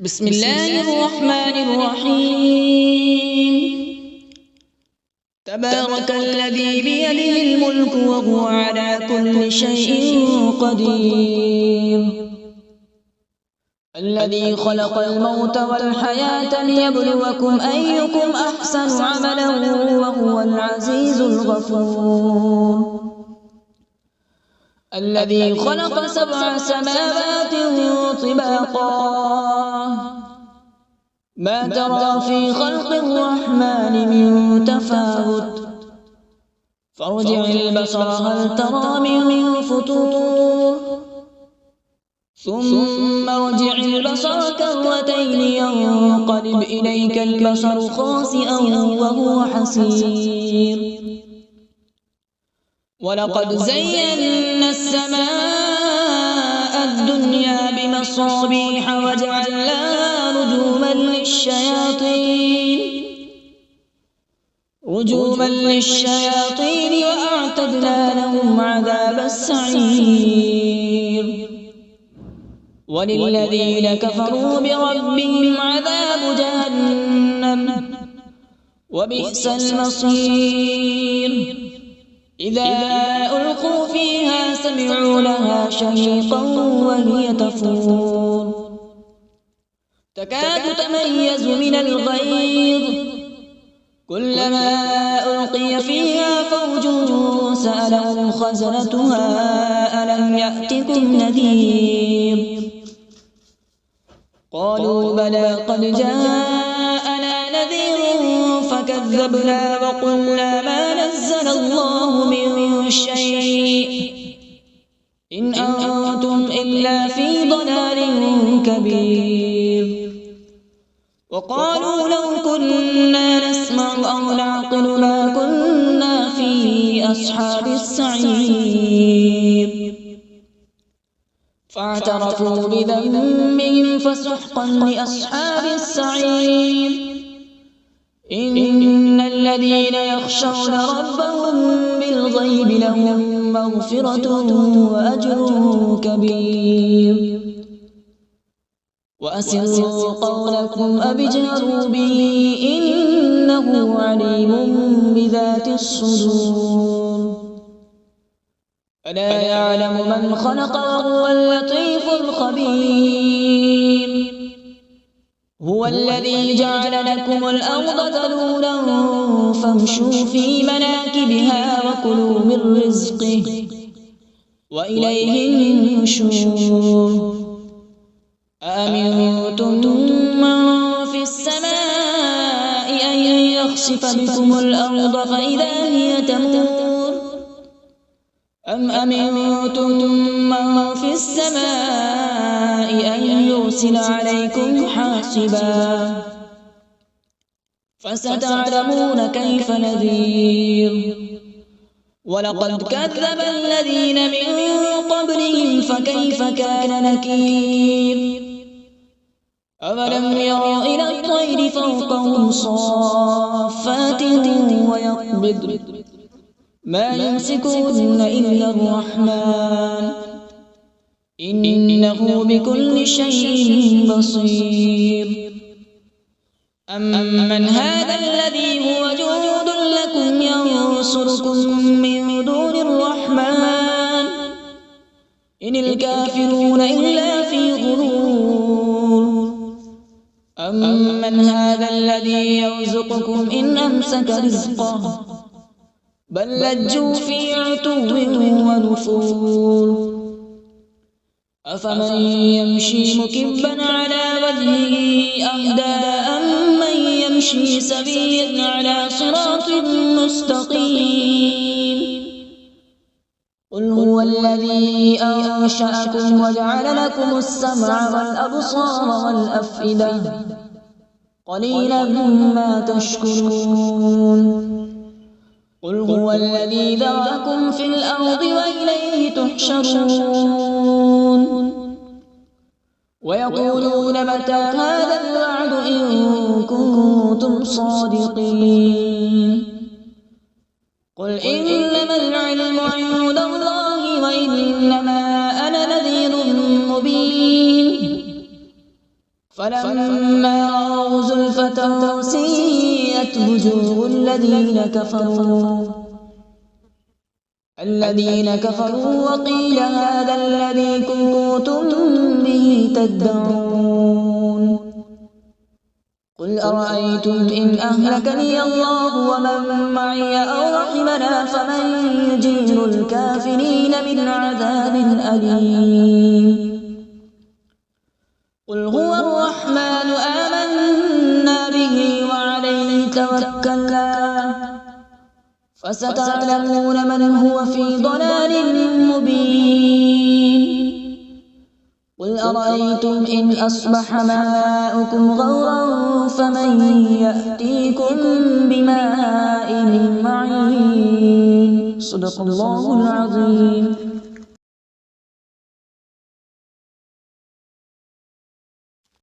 بسم الله الرحمن الرحيم. تبارك الذي بيده الملك وهو على كل شيء قدير. الذي خلق الموت والحياة ليبلوكم أيكم أحسن عملا وهو العزيز الغفور. الذي خلق 7 سماوات طباقا ما ترى في خلق الرحمن من تفاوت فارجع البصر هل ترى من فطور ثم ارجع البصر كرتين ينقلب إليك البصر خاسئا وهو حسير. ولقد زينا السماء الدنيا بمصابيح وجعلناها رجوما للشياطين وأعتدنا لهم عذاب السعير. وللذين كفروا بربهم عذاب جهنم وبئس المصير. إذا ألقوا فيها سمعوا لها شهيقا وهي تفور تكاد تميز من الغيظ كلما ألقي فيها فوج سألهم خزنتها ألم يأتكم نذير قالوا بلى قد جاءنا نذير فكذبنا وقلنا ما نزل الله من شيء إن أنتم إلا في ضلال كبير. وقالوا لو كنا نسمع أو نعقل ما كنا في أصحاب السعير فاعترفوا بذنبهم فسحقا لأصحاب السعير. إن الذين يخشون ربهم بالغيب لهم مغفرة وأجر كبير. وأسروا قولكم أو اجهروا به إنه عليم بذات الصدور. ألا يعلم من خلق وهو اللطيف الخبير. هو الذي جعل لكم الأرض ذلولا فامشوا في مناكبها وكلوا من رزقه وإليه النشور. أأمنتم من في السماء أن يخسف بكم الأرض فإذا هي تمور أم أمنتم من في السماء أن يرسل عليكم حاصبا فستعلمون كيف نذير. ولقد كذب الذين من قبلهم فكيف كان نكير. أولم يروا إلى الطير فوقهم صافات ويقبض ما يمسكون إلا الرحمن إنه بكل شيء بصير. أمن هذا الذي هو جند لكم ينصركم من دون الرحمن إن الكافرون إلا في غرور. أمن هذا الذي يرزقكم إن أمسك رزقه بل لجوا في عتو ونفور. أفمن يمشي مكبا على وجهه أهدى أمن يمشي سويا على صراط مستقيم. قل هو الذي أنشأكم وجعل لكم السمع والأبصار والأفئدة قليلا ما تشكرون. قل هو الذي ذرأكم في الأرض وإليه تحشرون. ويقولون متى هذا الوعد إن كنتم صادقين. قل إنما العلم عند الله وإنما أنا نذير مبين. فلما رأوا زلفة سيئت وجوه الذين كفروا وقيل هذا الذي كنتم به تدعون قل أرأيتم إن أهلكني الله ومن معي أو رحمنا فمن يجير الكافرين من عذاب أليم قل هو الرحمن آمنا به وعليه توكلنا فستعلمون من هو في ضلال مبين قل أرأيتم إن أصبح ماؤكم غورا فمن يأتيكم بماء معين صدق الله العظيم.